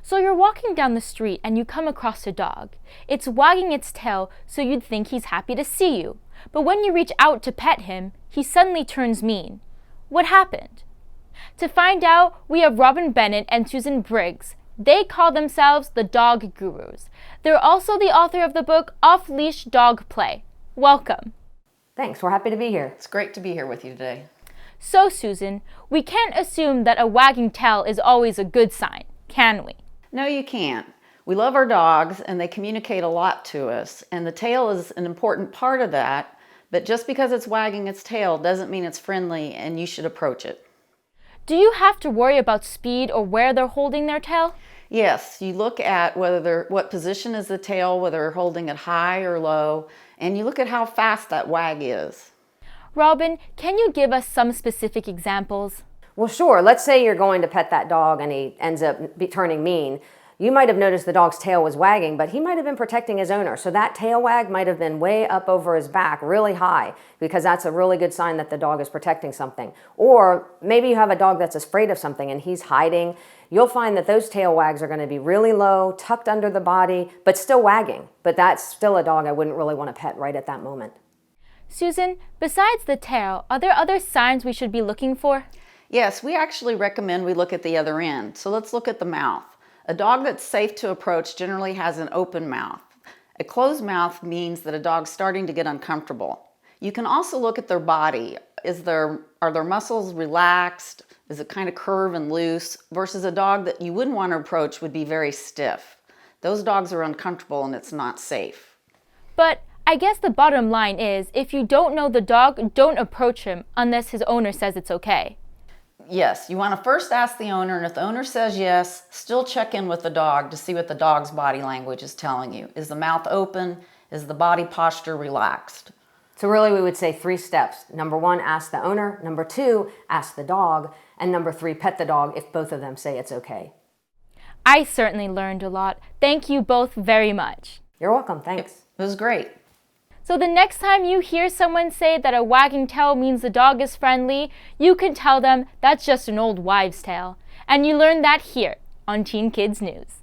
So you're walking down the street and you come across a dog. It's wagging its tail so you'd think he's happy to see you. But when you reach out to pet him, he suddenly turns mean. What happened? To find out, we have Robin Bennett and Susan Briggs. They call themselves the Dog Gurus. They're also the author of the book Off-Leash Dog Play. Welcome. Thanks, we're happy to be here. It's great to be here with you today. So, Susan, we can't assume that a wagging tail is always a good sign, can we? No, you can't. We love our dogs and they communicate a lot to us, and the tail is an important part of that, but just because it's wagging its tail doesn't mean it's friendly and you should approach it. Do you have to worry about speed or where they're holding their tail? Yes, you look at what position is the tail, whether they're holding it high or low, and you look at how fast that wag is. Robin, can you give us some specific examples? Well, sure. Let's say you're going to pet that dog and he ends up turning mean. You might have noticed the dog's tail was wagging, but he might have been protecting his owner. So that tail wag might have been way up over his back, really high, because that's a really good sign that the dog is protecting something. Or maybe you have a dog that's afraid of something and he's hiding. You'll find that those tail wags are going to be really low, tucked under the body, but still wagging. But that's still a dog I wouldn't really want to pet right at that moment. Susan, besides the tail, are there other signs we should be looking for? Yes, we actually recommend we look at the other end. So let's look at the mouth. A dog that's safe to approach generally has an open mouth. A closed mouth means that a dog's starting to get uncomfortable. You can also look at their body. Are their muscles relaxed? Is it kind of curved and loose? Versus a dog that you wouldn't want to approach would be very stiff. Those dogs are uncomfortable and it's not safe. But I guess the bottom line is, if you don't know the dog, don't approach him unless his owner says it's okay. Yes, you want to first ask the owner, and if the owner says yes, still check in with the dog to see what the dog's body language is telling you. Is the mouth open? Is the body posture relaxed? So really we would say 3 steps. Number 1, ask the owner. Number 2, ask the dog. And number 3, pet the dog if both of them say it's okay. I certainly learned a lot. Thank you both very much. You're welcome, thanks. It was great. So the next time you hear someone say that a wagging tail means the dog is friendly, you can tell them that's just an old wives' tale. And you learn that here on Teen Kids News.